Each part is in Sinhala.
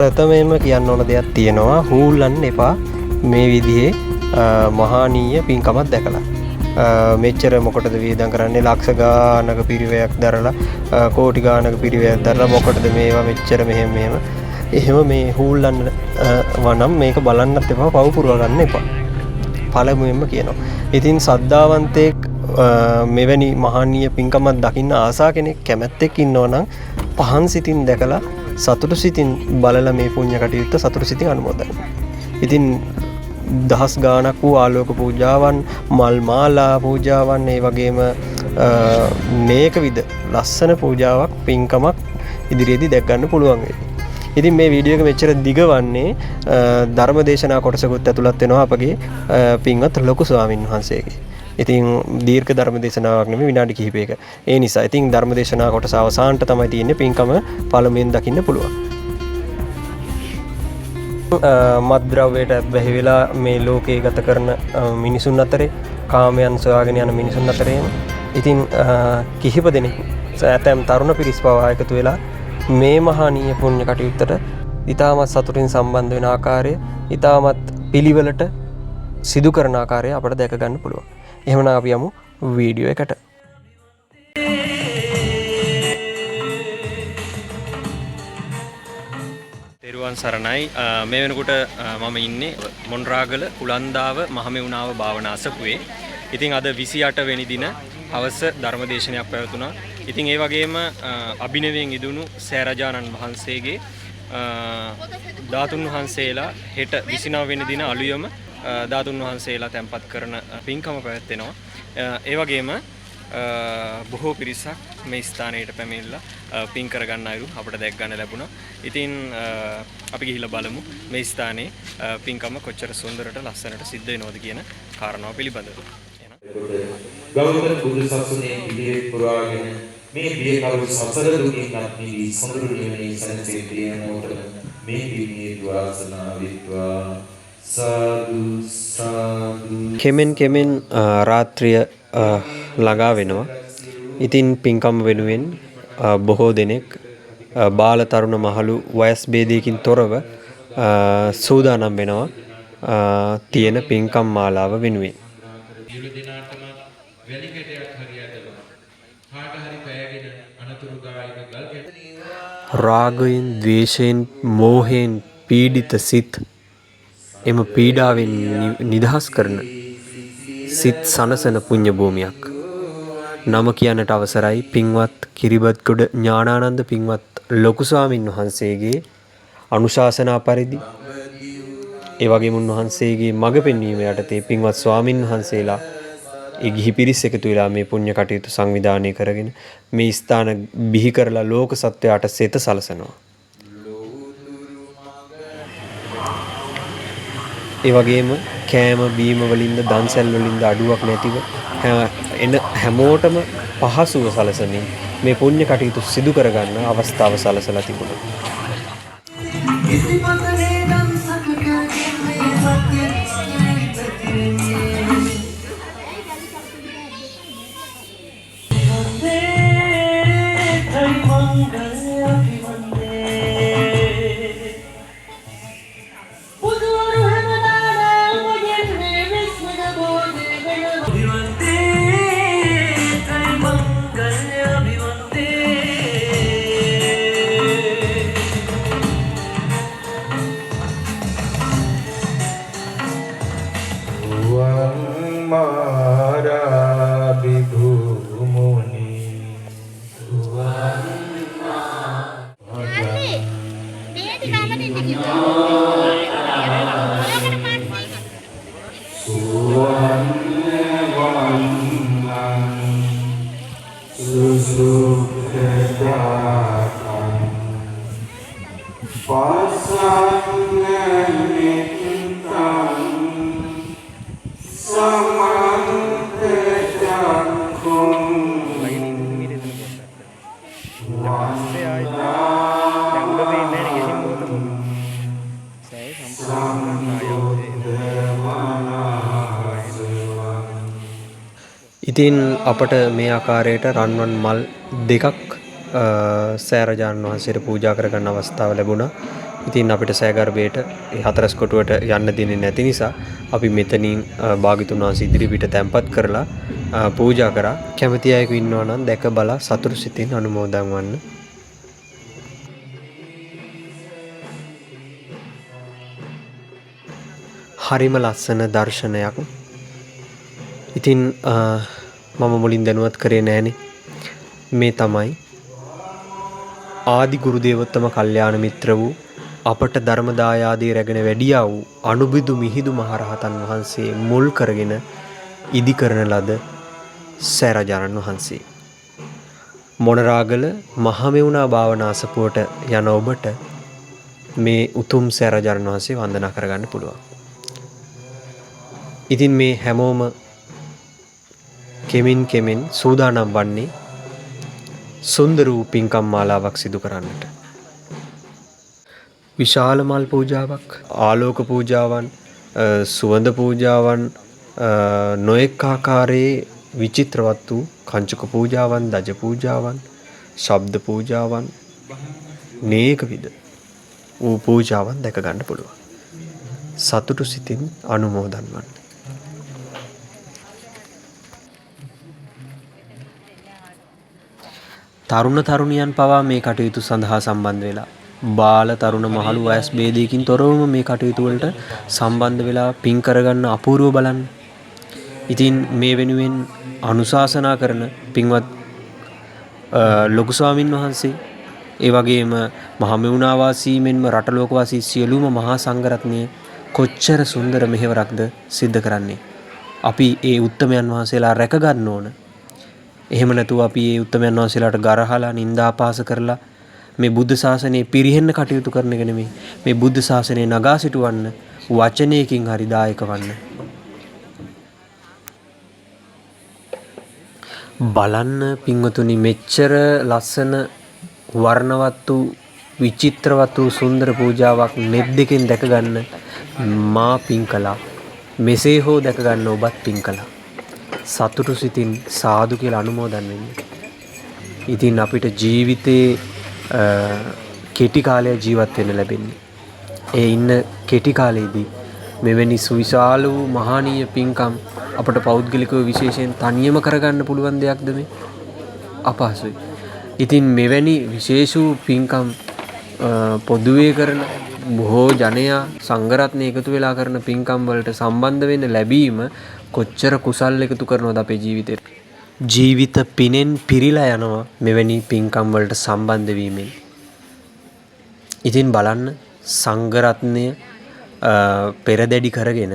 ප්‍රථමයෙන්ම කියන්න ඕන දෙයක් තියෙනවා හූල්ලන්න එපා මේ විදිහේ මහානීය පින්කමක් දැකලා. මෙච්චර මොකටද වේදම් කරන්නේ ලක්ෂ ගානක පිරිවැයක් දරලා කෝටි ගානක පිරිවැයක් දරලා මොකටද මේවා මෙච්චර මෙහෙම එහෙම මේ හූල්ලන්න වනම් මේක බලන්නත් එපා පව් පුරව ගන්න එපා. පළමුවෙන්ම කියනවා. ඉතින් සද්ධාවන්තයෙක් මෙවැනි මහානීය පින්කමක් දකින්න ආසා කෙනෙක් කැමැත්තෙක් ඉන්නවා නම් පහන් සිතින් දැකලා සතුටු සිතින් බලලා මේ පුණ්‍ය කටයුත්ත සතුටු සිතින් අනුමෝදන්. ඉතින් දහස් ගාණක් වූ ආලෝක පූජාවන්, මල් මාලා පූජාවන්, ඒ වගේම මේක විද ලස්සන පූජාවක් පින්කමක් ඉදිරියේදී දැක් ගන්න පුළුවන් වෙයි. ඉතින් මේ වීඩියෝ එක මෙච්චර දිග වන්නේ ධර්ම දේශනා කොටසකුත් ඇතුළත් වෙනවා අපගේ පින්වත් ලොකු ස්වාමින් වහන්සේගේ. ඉතින් දීර්ඝ ධර්ම දේශනාවක් නෙමෙයි විනාඩි කිහිපයක. ඒ නිසා ඉතින් ධර්ම දේශනා කොටස අවසානට තමයි තියෙන්නේ පින්කම පළමුවෙන් දකින්න පුළුවන්. මත්ද්‍රව්‍යයට බැහැ වෙලා මේ ලෝකේ ගත කරන මිනිසුන් අතරේ කාමයන් සොයාගෙන යන මිනිසුන් අතරේ ඉතින් කිහිප දෙනෙක් ඇතැම් තරුණ පිරිස් පවා එකතු වෙලා මේ මහානීය පුණ්‍ය කටයුත්තට ඊටමත් සතුටින් සම්බන්ධ වෙන ආකාරය ඊටමත් පිළිවෙලට සිදු කරන ආකාරය අපට දැක ගන්න පුළුවන්. එහෙමනම් අපි යමු වීඩියෝ එකට. තෙරුවන් සරණයි. මේ වෙනකොට මම ඉන්නේ මොණරාගල කුලන්දාව මහමෙවුනාව භාවනා අසපුවේ. ඉතින් අද 28 වෙනි දින හවස ධර්මදේශනයක් පැවතුණා. ඉතින් ඒ වගේම අභිනවයෙන් ඉදුණු සෑරජානන් වහන්සේගේ ධාතුන් වහන්සේලා හෙට 29 වෙනි දින අලුයම ධාතුන් වහන්සේලා තැන්පත් කරන පින්කම පැවැත්වෙනවා. ඒ වගේම බොහෝ පිරිසක් මේ ස්ථානයට පැමිණිලා පින් කරගන්න අයුරු අපිට දැක් ගන්න ලැබුණා. ඉතින් අපි ගිහිල්ලා බලමු මේ ස්ථානයේ පින්කම කොච්චර සුන්දරට ලස්සනට සිද්ධ වෙනවද කියන කාරණාව පිළිබඳව. ගෞතම බුදු සසුනේ ඉදිරියට පුරාගෙන මේ බියකරු සසර දුකින් අත්මිවි සොඳුරු නිවනේ සැනසෙන්නේ මොහොතම මේ පින්නේ වාසනාව විත්වා කෙමෙන් රාත්‍රිය ළඟා වෙනවා. ඉතින් පින්කම් වෙනුවෙන් බොහෝ දෙනෙක් බාල තරුණ මහලු වයස් භේදයකින් තොරව සූදානම් වෙනවා තියෙන පින්කම් මාලාව වෙනුවෙන්. රාගයෙන්, ද්වේෂයෙන්, මෝහයෙන් පීඩිත සිත් එම පීඩාවෙන් නිදහස් කරන සිත් සනසන පුණ්‍ය භූමියක්. නම කියන්නට අවසරයි පින්වත් කිරිබත්ගොඩ ඥානානන්ද පින්වත් ලොකු ස්වාමින් වහන්සේගේ අනුශාසනා පරිදි ඒ වගේම උන්වහන්සේගේ මඟ පෙන්වීම යටතේ පින්වත් ස්වාමින් වහන්සේලා ඒ ගිහි පිරිස් එකතු වෙලා මේ පුණ්‍ය කටයුතු සංවිධානය කරගෙන මේ ස්ථාන බිහි කරලා ලෝක සත්වයාට සෙත සලසනවා. ඒ වගේම කෑම බීම වලින්ද දන්සැල් වලින්ද අඩුවක් නැතිව එන හැමෝටම පහසුව සලසමින් මේ පුණ්‍ය කටයුතු සිදු කරගන්න අවස්ථාව සලසලා තිබුණා. ඉතින් අපට මේ ආකාරයට රන්වන් මල් දෙකක් සෑරජාණන් වහන්සේට පූජා කරගන්න අවස්ථාව ලැබුණා. ඉතින් අපිට සෑගර්භයට හතරස් කොටුවට යන්න දෙන්නේ නැති නිසා අපි මෙතනින් භාග්‍යතුන් වහන්සේ ඉදිරිපිට තැන්පත් කරලා පූජා කරා. කැමති අයෙකු ඉන්නවා නම් දැක බලා සතුටු සිතින් අනුමෝදන් වන්න. හරිම ලස්සන දර්ශනයක්. ඉතින් මම මුලින් දැනුවත් කරේ නෑනේ. මේ තමයි ආදි ගුරු දේවෝත්තම කල්යාණ මිත්‍ර වූ අපට ධර්ම දායාදී රැගෙන වැඩියා වූ අනුබිදු මිහිඳු මහරහතන් වහන්සේ මුල් කරගෙන ඉදි කරන ලද සෑරජානන් වහන්සේ. මොනරාගල මහමෙවුනා භාවනා අසපුවට යන ඔබට මේ උතුම් සෑරජානන් වහන්සේ වන්දනා කරගන්න පුළුවන්. ඉතින් මේ හැමෝම කෙමින් සූදානම් වන්නේ සුන්දර වූ පින්කම් මාලාවක් සිදු කරන්නට. විශාල මල් පූජාවක්, ආලෝක පූජාවන්, සුවඳ පූජාවන්, නොඑක් ආකාරයේ විචිත්‍රවත් වූ කංචක පූජාවන්, දජ පූජාවන්, ශබ්ද පූජාවන්, නේක විද වූ පූජාවන් දැක ගන්න පුළුවන්. සතුටු සිතින් අනුමෝදන් වන්න. තරුණ තරුණියන් පවා මේ කටයුතු සඳහා සම්බන්ධ වෙලා බාල තරුණ මහලු වයස් ભેදයකින් තොරවම මේ කටයුතු වලට සම්බන්ධ වෙලා පින් කරගන්න අපූර්ව බලන්න. ඉතින් මේ වෙනුවෙන් අනුශාසනා කරන පින්වත් ලොකු ස්වාමින් වහන්සේ, ඒ වගේම මහමෙවුනා වාසී මෙන්ම රට ලෝක වාසී සියලුම මහා සංඝරත්නය කොච්චර සුන්දර මෙහෙවරක්ද සිද්ධ කරන්නේ. අපි ඒ උත්තමයන් වහන්සේලා රැක ගන්න ඕන. එහෙම නැතුව අපි මේ උත්තමයන් වහන්සේලාට ගරහලා නිନ୍ଦා අපහාස කරලා මේ බුද්ධ ශාසනය පිරිහෙන්න කටයුතු කරන එක නෙමෙයි. මේ බුද්ධ ශාසනය නගා සිටවන්න වචනයකින් හරි දායක වන්න. බලන්න පින්වතුනි, මෙච්චර ලස්සන වර්ණවත් වූ විචිත්‍රවත් වූ සුන්දර පූජාවක් නෙත් දෙකෙන් දැක ගන්න මා පින් කළා. මෙසේ හෝ දැක ගන්න ඔබත් පින් කළා. සතුටු සිතින් සාදු කියලා අනුමෝදන් වෙන්න. ඉතින් අපිට ජීවිතේ කෙටි කාලයක් ජීවත් වෙන්න ලැබෙන්නේ. ඒ ඉන්න කෙටි කාලයේදී මෙවැනි සුවිශාල වූ මහානීය පින්කම් අපට පෞද්ගලිකව විශේෂයෙන් තනියම කරගන්න පුළුවන් දෙයක්ද මේ? අපහසුයි. ඉතින් මෙවැනි විශේෂ වූ පින්කම් පොදුවේ කරන බොහෝ ජනයා සංඝරත්නය එකතු වෙලා කරන පින්කම් වලට සම්බන්ධ වෙන්න ලැබීම කොච්චර කුසල් එකතු කරනවද අපේ ජීවිතේට. ජීවිත පිනෙන් පිරීලා යනවා මෙවැනි පින්කම් වලට සම්බන්ධ වීමෙන්. ඉතින් බලන්න, සංඝරත්නය පෙරදැඩි කරගෙන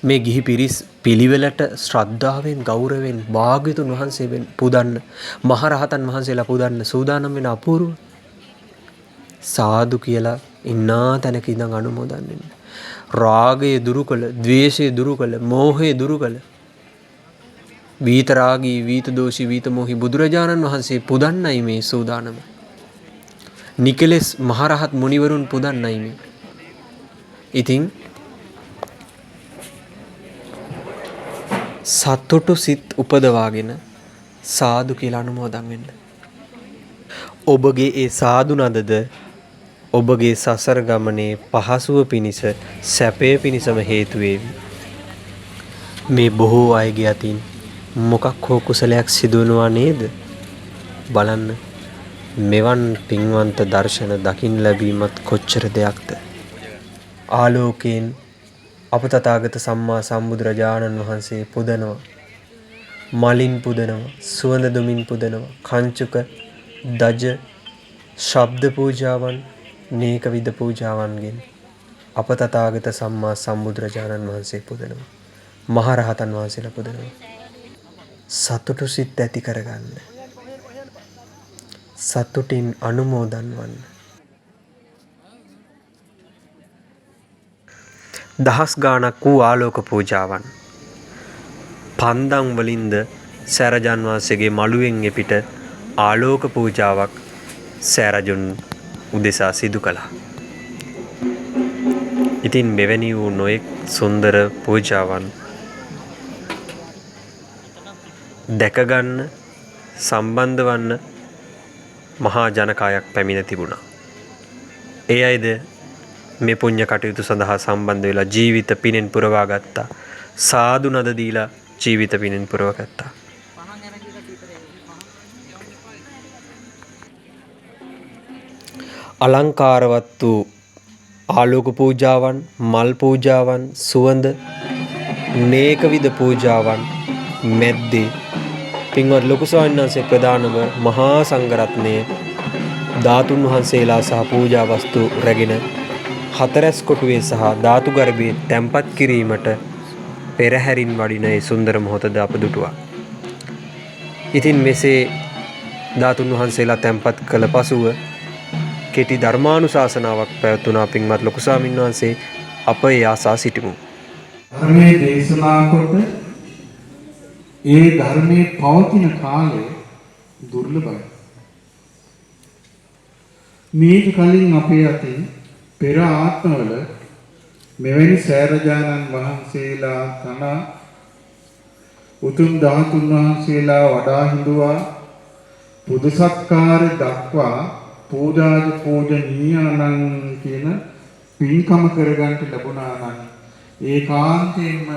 මේ ගිහි පිරිස් පිළිවෙලට ශ්‍රද්ධාවෙන් ගෞරවයෙන් භාග්‍යතුන් වහන්සේ පුදන්න, මහරහතන් වහන්සේලා පුදන්න සූදානම් වෙන අපූර්ව සාදු කියලා ඉන්නා තැනක ඉඳන් අනුමෝදන් වෙන්න. රාගය දුරු කළ, ද්වේෂය දුරු කළ, මෝහය දුරු කළ වීතරාගී, වීතදෝෂී, වීතමෝහි බුදුරජාණන් වහන්සේ පුදන්නයි මේ සූදානම. නිකලෙස් මහරහත් මුනිවරුන් පුදන්නයි මේ. ඉතින් සතුටු සිත් උපදවාගෙන සාදු කියලා අනුමෝදන් වෙන්න. ඔබගේ ඒ සාදු නදද ඔබගේ සසර ගමනේ පහසුව පිණිස, සැපය පිණිසම හේතු වේවි. මේ බොහෝ අයගේ අතින් මොකක් හෝ කුසලයක් සිදු වෙනවා නේද? බලන්න, මෙවන් පින්වන්ත දර්ශන දකින් ලැබීමත් කොච්චර දෙයක්ද. ආලෝකයෙන් අප තථාගත සම්මා සම්බුදුරජාණන් වහන්සේ පුදනවා, මලින් පුදනවා, සුවඳ දුමින් පුදනවා, කංචුක, දජ, ශබ්ද පූජාවන්, නේක විද පූජාවන්ගෙන් අප තථාගත සම්මා සම්බුදුරජාණන් වහන්සේ පුදනවා, මහරහතන් වහන්සේලා පුදනවා. සතුටු සිත් ඇති කරගන්න, සතුටින් අනුමෝදන් වන්න. දහස් ගාණක් වූ ආලෝක පූජාවන් පන්දම් වලින්ද සෑරජාන් වහන්සේගේ මළුවෙන් එපිට ආලෝක පූජාවක් සෑරජුන් උදෙසා සිදු කළා. ඉතින් මෙවැනි වූ නොයෙක් සුන්දර පූජාවන් දැකගන්න, සම්බන්ධ වන්න මහා ජනකායක් පැමිණ තිබුණා. ඒ අයද මේ පුණ්‍ය කටයුතු සඳහා සම්බන්ධ වෙලා ජීවිත පිනෙන් පුරවා ගත්තා. සාදු නද දීලා ජීවිත පිනෙන් පුරවා ගත්තා. අලංකාරවත් වූ ආලෝක පූජාවන්, මල් පූජාවන්, සුවඳ මේක විද පූජාවන් මැද්දේ පින්වත් ලොකු ස්වාමීන් වහන්සේ ප්‍රදානව මහා සංඝරත්නයේ ධාතුන් වහන්සේලා සහ පූජා වස්තු රැගෙන හතරැස් කොටුවේ සහ ධාතු ගර්භයේ තැන්පත් කිරීමට පෙරහැරින් වඩින ඒ සුන්දර මොහොතද අප දුටුවා. ඉතින් මෙසේ ධාතුන් වහන්සේලා තැන්පත් කළ පසුව කෙටි ධර්මානුශාසනාවක් පැවැත්වුණා. පින්වත් ලොකු ස්වාමීන් වහන්සේ අප ඒ ආසා සිටිමු. ධර්මයේ දේශනා කොට ඒ ධර්මයේ පවතින කාලය දුර්ලභයි. මේක කලින් අපේ අතින් පෙර ආත්මවල මෙවැනි සෑරජානන් වහන්සේලා තන උතුම් ධාතුන් වහන්සේලා වඩා හිඳුවා පුද සත්කාර දක්වා පූජාජ පූජනීයානන් කියන පින්කම කරගන්න ලැබුණා නම් ඒකාන්තයෙන්ම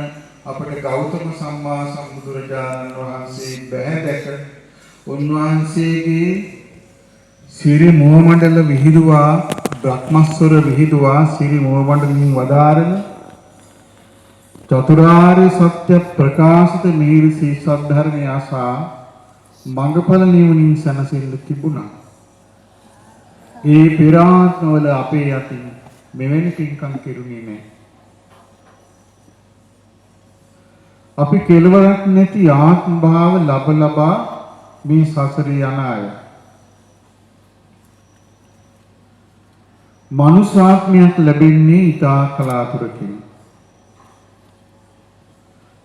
අපට ගෞතම සම්මා සම්බුදුරජාණන් වහන්සේ බැහැ දැක උන්වහන්සේගේ සිරි මොහමණ්ඩල විහිදුවා බ්‍රහ්මස්වර විහිදුවා සිරි මොහමණ්ඩලින් වදාරන චතුරාර්ය සත්‍ය ප්‍රකාශිත මේරි සද්ධර්මය ආසා මඟඵල නිවනින් සැනසෙන්න තිබුණා. ඒ පෙර ආත්මවල අපේ යටින් මෙවැනි පින්කම් කෙරුණේ නැහැ. අපි කෙලවරක් නැති ආත්ම භාව ලබා මේ සසරේ යන අය. මනුෂ්‍යාත්මයක් ලැබෙන්නේ ඊටා කලාතුරකින්.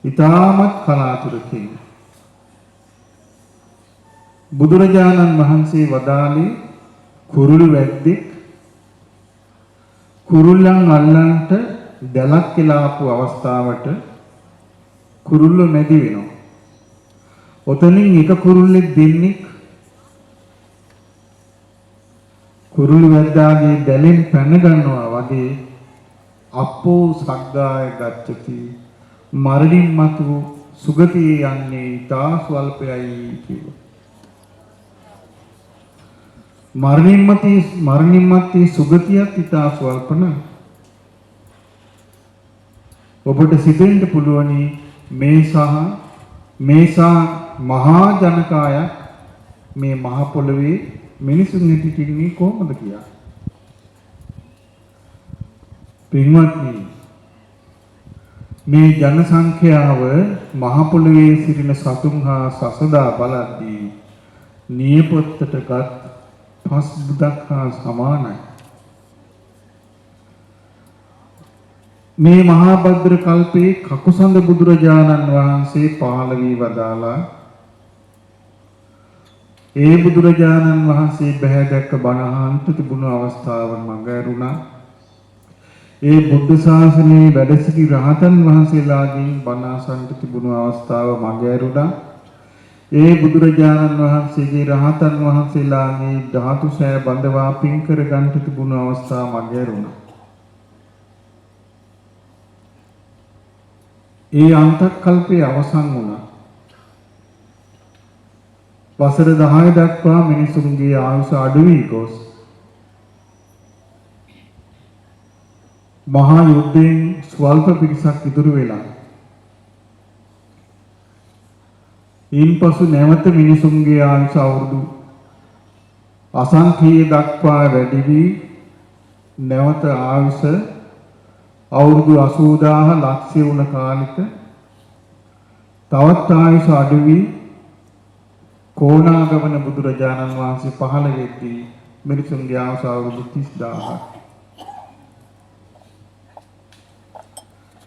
ඊටාමත් කලාතුරකින්. බුදුරජාණන් වහන්සේ වදාළේ කුරුළු වැද්දෙක් කුරුල්ලන් අල්ලන්ට දැලක් කියලාපු අවස්ථාවට කුරුල්ල මැදි වෙනවා. ඔතනින් එක කුරුල්ලෙක් දෙන්නෙක් කුරුළු වැද්දාගේ දැලෙන් පැන ගන්නවා වගේ අපෝ සග්ගාය ගච්ඡති මරණින් මතු සුගතිය යන්නේ ඊටා ස්වල්පයයි කියලා. මරණින් මතු සුගතියක් ඊටා ස්වල්ප නම් ඔබට සිතෙන්න පුළුවනි මේසා මහා ජනකායක් මේ මහ පොළවේ මිනිසුන් හිටින්නේ කොහොමද කියලා. පින්වත්නි මේ ජන සංඛ්‍යාව මහ පොළවේ සිටින සතුන් හා සසදා බලද්දී නියපොත්තටගත් පස් බුදක් හා සමානයි. මේ මහා භද්‍ර කල්පේ කකුසඳ බුදුරජාණන් වහන්සේ පහළ වී වදාලා ඒ බුදුරජාණන් වහන්සේ බැහැ දැක්ක බණහන්ත තිබුණු අවස්ථාව මඟ ඇරුණා. ඒ බුද්ධ ශාසනයේ වැඩ සිටි රහතන් වහන්සේලාගෙන් බණ අසන්නට තිබුණු අවස්ථාව මඟ ඇරුණා. ඒ බුදුරජාණන් වහන්සේගේ රහතන් වහන්සේලාගේ ධාතු සෑ බඳවා පින් කර ගන්නට තිබුණු අවස්ථාව මඟ ඇරුණා. ඒ අන්තකල්පයේ අවසන් වුණා. වසර 10 දක්වා මිනිසුන්ගේ ආයුෂ අඩු වී ගොස් මහා යුද්ධයෙන් ස්වල්ප පිරිසක් ඉතුරු වෙලා ඉන්පසු නැවත මිනිසුන්ගේ ආයුෂ අවුරුදු අසංඛ්‍යය දක්වා වැඩි වී නැවත ආයුෂ අවුරුදු 80000 ලක්ෂය වුණ කාලෙක තවත් ආයුෂ අඩු වී කොණාගමන බුදුරජාණන් වහන්සේ පහළ වෙද්දී මිනිසුන්ගේ ආයුෂ අවුරුදු 30000ක්.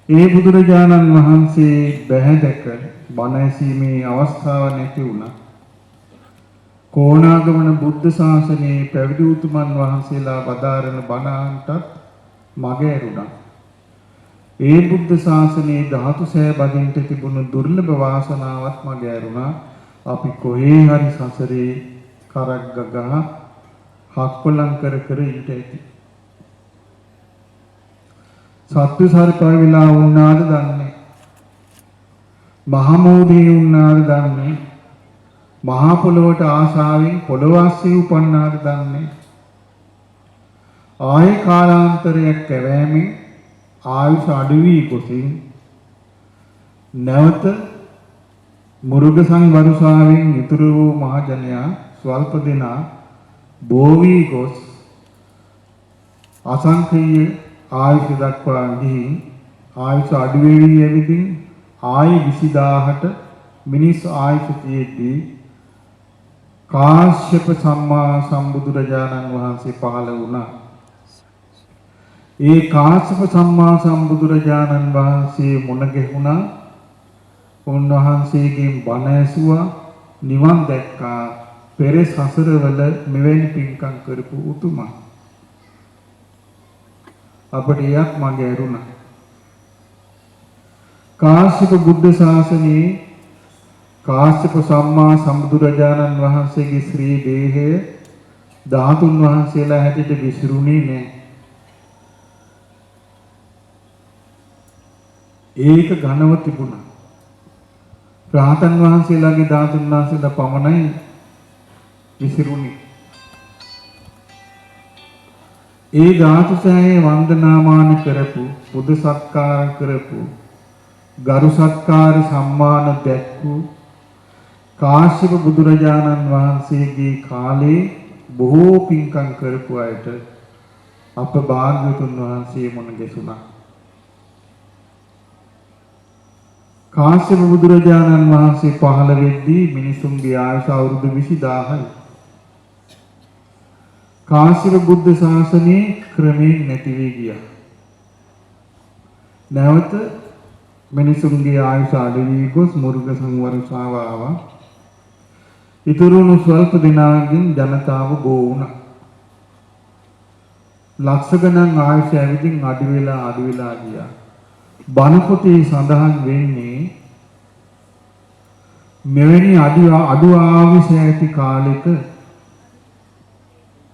ඒ බුදුරජාණන් වහන්සේ බැහැ දැක බණ ඇසීමේ අවස්ථාව නැති වුණා. කොණාගමන බුද්ධ ශාසනයේ පැවිදි උතුමන් වහන්සේලා වදාරන බණන්ටත් මග ඇරුණා. ඒ බුද්ධ ශාසනයේ ධාතු සෑ බදින්ට තිබුණු දුර්ලභ වාසනාවක් මග ඇරුණා. අපි කොහේ හරි සසරේ කරක් ගගහ හක්කොලම් කර කර ඉඳ ඇති. සත්තු සර්පය වෙලා වුණාද දන්නේ. මහමෝධේ වුණාද දන්නේ. මහා පොළොවට ආශාවෙන් පොළොවස්සේ උපන්නාද දන්නේ. ආයේ කාලාන්තරයක් කැවෑමෙන් ආයුෂ අඩු වී ගොසින් නැවත මුරුගසන් වරුසාවෙන් ඉතුරු වූ මහජනයා ස්වල්ප දෙනා බෝ වී ගොස් අසංඛේය ආයුෂ දක්වා ගිහින් ආයුෂ අඩු වෙවි යවිදින් ආයි 20000ට මිනිස් ආයුෂ තියෙද්දී කාශ්‍යප සම්මා සම්බුදුරජාණන් වහන්සේ පහළ වුණා. ඒ කාශ්‍යප සම්මා සම්බුදුරජාණන් වහන්සේ මුණ ගැහුණා. උන්වහන්සේගෙන් බණ ඇසුවා, නිවන් දැක්කා. පෙර සසරවල මෙවැනි පින්කම් කරපු උතුමා. අපට එයක් මගේ ඇරුණා. කාශ්‍යප බුද්ධ ශාසනයේ කාශ්‍යප සම්මා සම්බුදුරජාණන් වහන්සේගේ ශ්‍රී දේහය ධාතුන් වහන්සේලා හැටියට විසිරුණේ නැහැ. ඒක ඝනව තිබුණා. රහතන් වහන්සේලාගේ ධාතුන් වහන්සේලා පමණයි විසිරුණේ. ඒ ධාතුසෑයේ වන්දනාමාන කරපු, බුදු සත්කාර කරපු, ගරු සත්කාර සම්මාන දැක්වූ කාශ්‍යප බුදුරජාණන් වහන්සේගේ කාලේ බොහෝ පින්කම් කරපු අයට අප භාග්‍යවතුන් වහන්සේ මුණ ගැසුණා. කාශ්‍යප බුදුරජාණන් වහන්සේ පහළ වෙද්දී මිනිසුන්ගේ ආයුෂ අවුරුදු 20000යි. කාශ්‍යප බුද්ධ ශාසනයේ ක්‍රමයෙන් නැති වී ගියා. නැවත මිනිසුන්ගේ ආයුෂ අඩු වී ගොස් මුර්ග සංවරසාව ආවා. ඉතුරුණු ස්වල්ප දිනාගෙන් ජනතාව බෝ වුණා. ලක්ෂ ගණන් ආයුෂ ඇවිදින් අඩු වෙලා ගියා. බණ පොතේ සඳහන් වෙන්නේ මෙවැනි අඩු ආයුෂ ඇති කාලෙක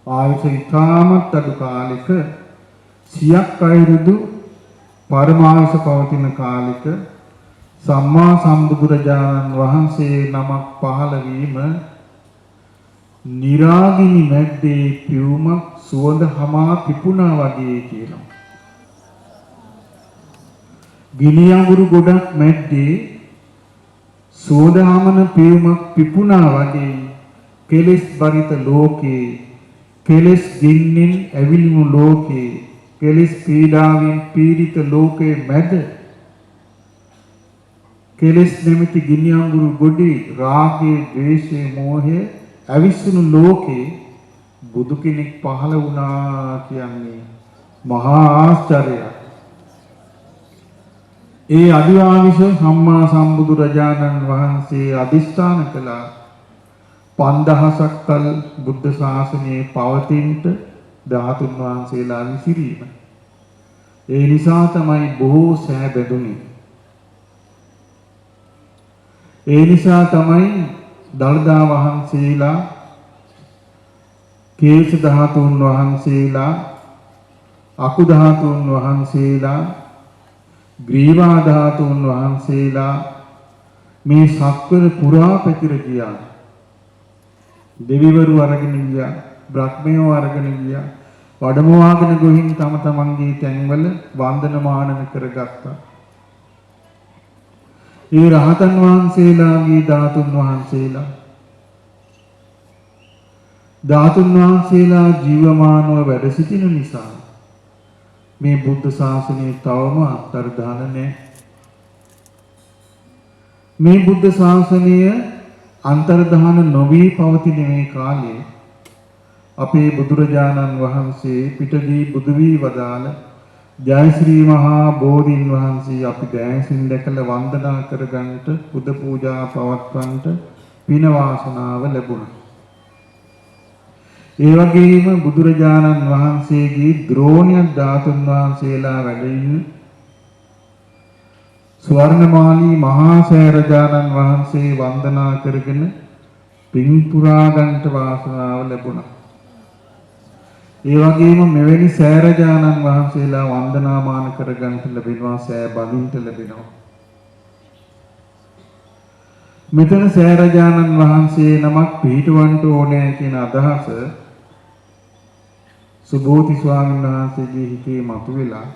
ආයුෂ ඉතාමත් අඩු කාලෙක 100ක් අවුරුදු පරමායුෂ පවතින කාලෙක සම්මා සම්බුදුරජාණන් වහන්සේ නමක් පහළ වීම නිරාගිනි මැද්දේ පියුමක් සුවඳ හමා පිපුණා වගේ කියනවා. ගිනි අඟුරු ගොඩක් මැද්දේ සුවඳ හමන පියුමක් පිපුණා වගේ කෙලෙස් බරිත ලෝකේ, කෙලෙස් ගින්නෙන් ඇවිලිමු ලෝකේ, කෙලෙස් පීඩාවෙන් පීඩිත ලෝකේ මැද කෙලෙස් නිමිති ගිනි අඟුරු ගොඩේ රාගයේ, ද්වේෂයේ, මෝහයේ අවිස්සුණු ලෝකේ බුදු කෙනෙක් පහළ වුණා කියන්නේ මහා ආශ්චර්යයක්. ඒ අදිවාවිෂ සම්මා සම්බුදුරජාණන් වහන්සේ අදිස්ථාන කළා 5000ක් කල් බුද්ධ ශාසනයේ පවතිනට ධාතුන් වහන්සේලා විසිරීම. ඒ නිසා තමයි බොහෝ සෑ බැඳුනේ. ඒ නිසා තමයි දළදා වහන්සේලා, කේශ ධාතුන් වහන්සේලා, අකු ධාතුන් වහන්සේලා, ග්‍රීවා ධාතුන් වහන්සේලා මේ සක්වල පුරා පැතිර ගියා. දෙවිවරු අරගෙන ගියා, බ්‍රහ්මයෝ අරගෙන ගියා. වඩමවාගෙන ගොහින් තම තමන්ගේ තැන්වල වන්දනමානන කරගත්තා. ඒ රහතන් වහන්සේලාගේ ධාතුන් වහන්සේලා ජීවමානව වැඩ සිටින නිසා මේ බුද්ධ ශාසනය තවම අත්තරදාන නැහැ. මේ බුද්ධ ශාසනය අන්තර්ධාන නොවී පවතින මේ කාලේ අපේ බුදුරජාණන් වහන්සේ පිටදී බුදු වී වදාළ ජයශ්‍රී මහා බෝධීන් වහන්සේ අපි දැසින් දැකලා වන්දනා කරගන්නට, පුද පූජා පවත්වන්නට පින වාසනාව ලැබුණා. ඒ වගේම බුදුරජාණන් වහන්සේගේ ද්‍රෝණ්‍ය ධාතුන් වහන්සේලා වැඩ ඉන්න ස්වර්ණමාලී මහා සෑරජාණන් වහන්සේ වන්දනා කරගෙන පින් පුරා ගන්නට වාසනාව ලැබුණා. ඒ වගේම මෙවැනි සෑරජානන් වහන්සේලා වන්දනාමාන කරගන්න ලැබෙනවා, සෑ බඳින්න ලැබෙනවා. මෙතන සෑරජානන් වහන්සේ නමක් පිහිටවන්න ඕනේ කියන අදහස සුබෝධි ස්වාමීන් වහන්සේගේ හිතේ මතුවෙලා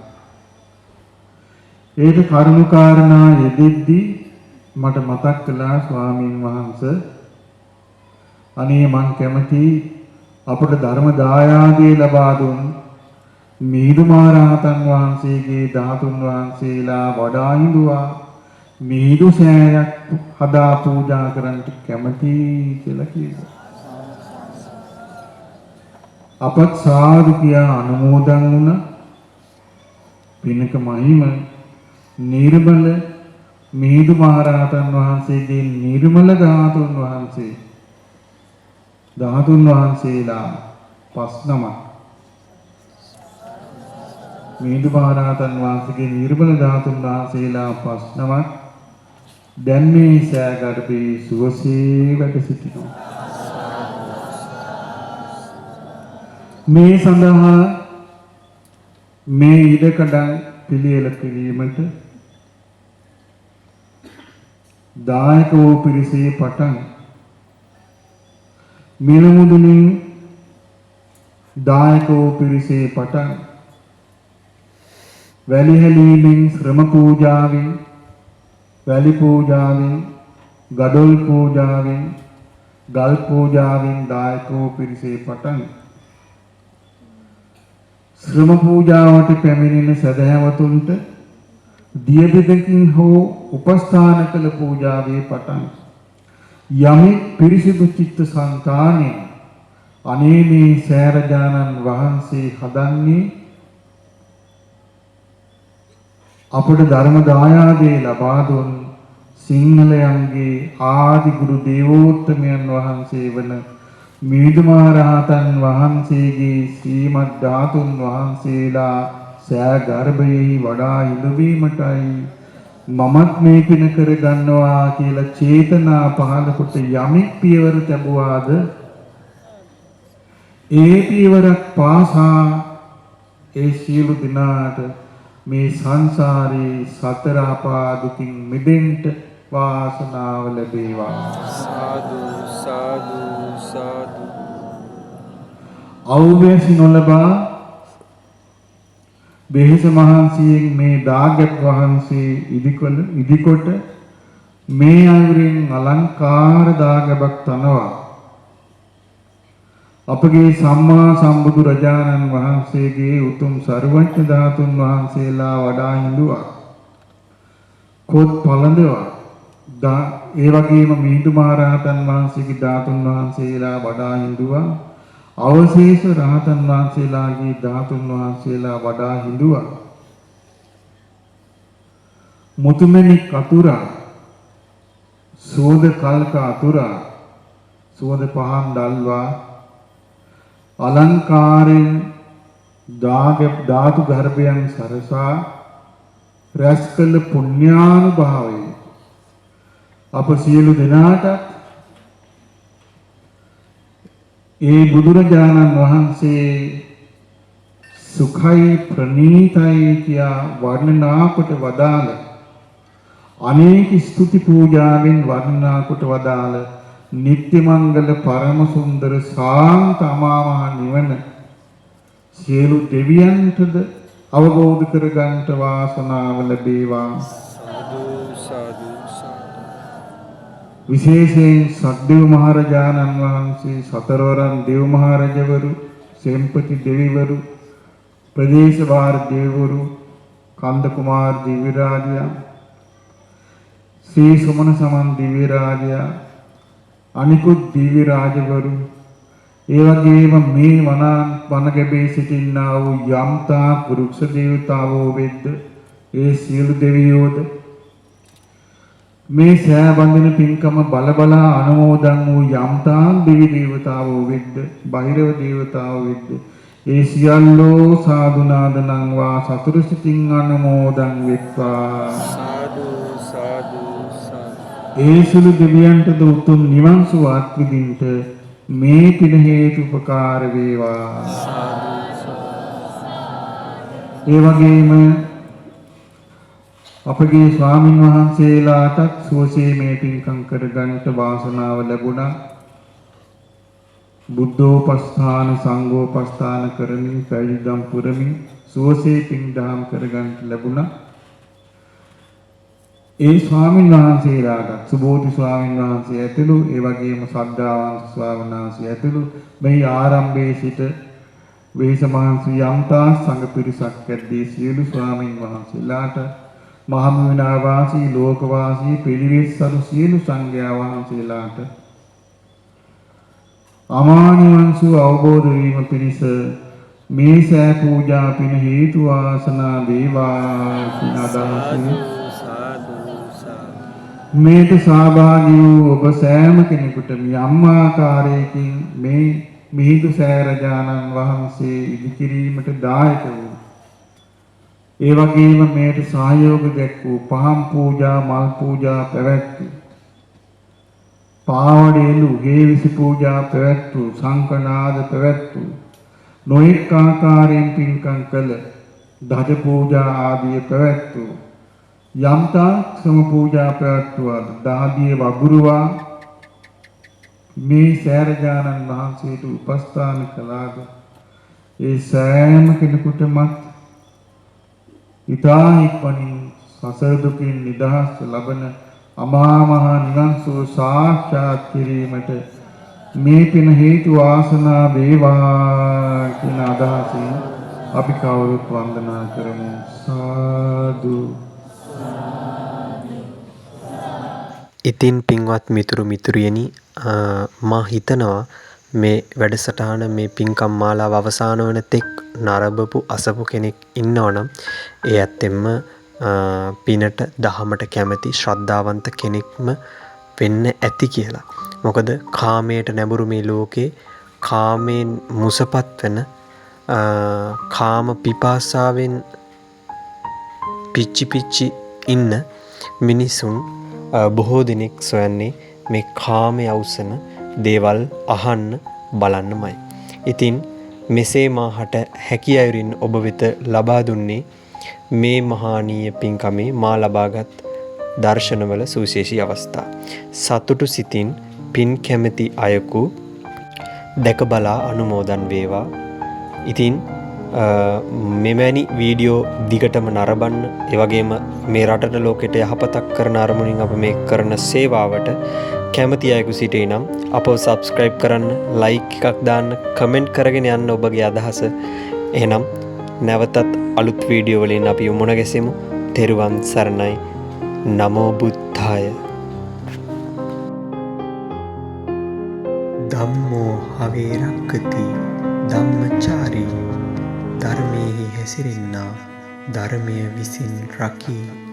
ඒක කරුණාකාරණා යෙදෙද්දී මට මතක් කළා ස්වාමීන් වහන්සේ අනේ මං කැමති අපට ධර්ම දායාදේ ලබා දුන් මිහිඳු මහරහතන් වහන්සේගේ ධාතුන් වහන්සේලා වඩා හිඳුවා මිහිඳු සෑයක් හදා පූජා කරන්නට කැමති කියලා කිව්වා. අපත් සාදු කියා අනුමෝදන් වුණා. පිනක මහිම නිර්මල මිහිඳු මහරහතන් වහන්සේගේ නිර්මල ධාතුන් වහන්සේලා 5 නමක් මිහිඳු මහරහතන් වහන්සේගේ නිර්මල ධාතුන් වහන්සේලා 5 නමක් දැන් මේ සෑගර්භයේ සුවසේ වැඩ සිටිනවා. මේ සඳහා මේ ඉඩකඩම් පිළියෙල කිරීමට දායක වූ පිරිසේ පටන් මිලමුදුනින් දායක වූ පිරිසේ පටන් වැලිහැලීමෙන් ශ්‍රම පූජාවෙන් වැලි පූජාවෙන් ගඩොල් පූජාවෙන් ගල් පූජාවෙන් දායක වූ පිරිසේ පටන් ශ්‍රම පූජාවට පැමිණෙන සදහැවතුන්ට දියබෙදකින් හෝ උපස්ථාන කළ පූජාවේ පටන් යමෙක් පිරිසිදු චිත්ත සංතානේ අනේ මේ සෑරජානන් වහන්සේ හදන්නේ අපට ධර්ම දායාදේ ලබා දුන් සිංහලයන්ගේ ආදි ගුරු දේවෝත්තමයන් වහන්සේ වන මිහිඳු මහරහතන් වහන්සේගේ ශ්‍රීමත් ධාතුන් වහන්සේලා සෑ ගර්භයේ වඩා ඉඳවීමටයි මමත් මේ පින කර ගන්නවා කියලා චේතනා පහළ කොට යමෙක් පියවර තැබුවාද ඒ පියවරක් පාසා ඒ සියලු දිනාට මේ සංසාරේ සතර අපා දුකින් මිදෙන්න වාසනාව ලැබේවා. සාදු සාදු සාදු. අවුවැසි නොලබා බෙහෙස මහන්සියෙන් මේ දාගත් වහන්සේ ඉදිකොට මේ අයුරින් අලංකාර දාගබක් තනවා අපගේ සම්මා සම්බුදු රජාණන් වහන්සේගේ උතුම් සර්වඥ ධාතුන් වහන්සේලා වඩා හිඳුවා කොත් පළඳවා ඒ වගේම මිහිඳු මහරහතන් වහන්සේගේ ධාතුන් වහන්සේලා වඩා හිඳුවා අවශේෂ රහතන් වහන්සේලාගේ ධාතුන් වහන්සේලා වඩා හිඳුවා මුතුමැණික් අතුරා සෝද කල්ක අතුරා සෝද පහන් දල්වා අලංකාරයෙන් ධාතු ගර්භයන් සරසා රැස් කළ පුණ්‍යානුභාවයෙන් අප සියලු දෙනාට ඒ බුදුරජාණන් වහන්සේ සුඛයි ප්‍රණීතයි කියා වර්ණනා කොට වදාළ අනේක ස්තුති පූජාවෙන් වර්ණනා කොට වදාළ නිත්‍ය මංගල පරම සුන්දර සාන්ත අමාමහ නිවන සියලු දෙවියන්ටද අවබෝධ කර ගන්නට වාසනාව ලැබේවා. සාදු සාදු සාදු. විශේෂයෙන් සක්දේව මහරජාණන් වහන්සේ සතරවරන් දේව මහරජවරු සෙම්පති දෙවිවරු ප්‍රදේශ වාර දෙවිවරු කන්ද කුමාර දිව්‍ය රාජයා ශ්‍රී සුමන සමන් දිව්‍ය රාජයා අනිකුත් දිව්‍ය රාජවරු ඒ වගේම මේ වනගැබේ සිටින්නා වූ යම්තා වෘක්ෂ දේවතාවෝ වෙද්ද ඒ සියලු දෙවියෝද මේ සෑ බඳින පින්කම බලබලා අනුමෝදන් වූ යම්තා දෙවි දේවතාවෝ වෙද්ද බහිරව දේවතාවෝ වෙද්ද ඒ සියල්ලෝ සාදුනාද නංවා සතුරු සිතින් අනුමෝදන් වෙත්වා. සාදු සාදු සාදු. ඒ සියලු දෙවියන්ටද උතුම් නිවන් සුව අත්විඳින්ට මේ පින හේතු උපකාර වේවා. ඒ වගේම අපගේ ස්වාමින් වහන්සේලාටත් සුවසේ මේ පින්කම් කරගන්නට වාසනාව ලැබුණා. බුද්ධෝපස්ථාන සංඝෝපස්ථාන කරමින් පැවිදිදම් පුරමින් සුවසේ පින්දහම් කරගන්නට ලැබුණා. ඒ ස්වාමින් වහන්සේලාට සුබෝධි ස්වාමින් වහන්සේ ඇතුළු ඒ වගේම ශ්‍රද්ධාවන්ත ස්වාමීන් වහන්සේ ඇතුළු මේ ආරම්භයේ සිට වේසමහන්සි යම්තා සංඝ පිරිසක් ඇද්දී සියලු ස්වාමින් වහන්සේලාට මහමුණා වාසී ලෝක වාසී පිළිවෙස්සරු සියලු සංඝයා වහන්සේලාට අමානිවන්සු අවබෝධ වීම පිණිස මේ සෑ පූජා පින හේතු වාසනා වේවා කියන අදහසින් මේට සහභාගී වූ ඔබ සෑම කෙනෙකුට යම් ආකාරයකින් මේ මිහිඳු සෑරජානන් වහන්සේ ඉදිකිරීමට දායක වූ ඒ වගේම මේට සහයෝග දැක්වූ පහම් පූජා මල් පූජා පැවැත්වූ පාවඩේලු හේවිසි පූජා පැවැත්වූ සංකනාද පැවැත්වූ නොඑක ආකාරයෙන් පින්කම් කළ දජ පූජා ආදී පැවැත්වූ යම්තා සම පූජා පැවැත්වුවා දාදියේ වගුරුවා මේ සෑරජානන් වහන්සේට උපස්ථාන කළාද ඒ සෑම කෙනෙකුටම ඉතා ඉක්මනින් සසර දුකින් නිදහස් ලබන අමා මහ නිවන් සුව සාක්ෂාත් කිරීමට මේ පින හේතු වාසනා වේවා කියන අදහසින් අපි කවුරුත් වන්දනා කරමු. සාදු. ඉතින් පින්වත් මිතුරු මිතුරියනි, මා හිතනවා මේ වැඩසටහන මේ පින්කම් මාලාව අවසාන වන තෙක් නරඹපු අසපු කෙනෙක් ඉන්නවනම් ඒ ඇත්තෙන්ම පිනට දහමට කැමති ශ්‍රද්ධාවන්ත කෙනෙක්ම වෙන්න ඇති කියලා. මොකද කාමයට නැඹුරු මේ ලෝකේ කාමයෙන් මුසපත් වෙන කාම පිපාසාවෙන් පිච්චි ඉන්න මිනිසුන් බොහෝ දෙනෙක් සොයන්නේ මේ කාමයේ අවසන දේවල් අහන්න බලන්නමයි. ඉතින් මෙසේ මාහට හැකි අයුරින් ඔබ වෙත ලබා දුන්නේ මේ මහානීය පින්කමේ මා ලබාගත් දර්ශනවල සුවිශේෂී අවස්ථා. සතුටු සිතින් පින් කැමැති අයකු දැක බලා අනුමෝදන් වේවා. ඉතින් මෙවැනි වීඩියෝ දිගටම නරඹන්න, ඒ වගේම මේ රටට ලෝකෙට යහපතක් කරන අරමුණින් අප මේ කරන සේවාවට කැමති අයෙකු සිටී නම් අපව සබ්ස්ක්‍රයිබ් කරන්න, ලයික් එකක් දාන්න, කමෙන්ට් කරගෙන යන්න ඔබගේ අදහස. එහෙනම් නැවතත් අලුත් වීඩියෝ වලින් අපි මුණ ගැසෙමු. තෙරුවන් සරණයි. නමෝ බුද්ධාය. ධම්මෝ හවේ රක්ඛති ධම්මචාරී. ධර්මයේ හැසිරෙන්නා ධර්මයේ විසින් රකී.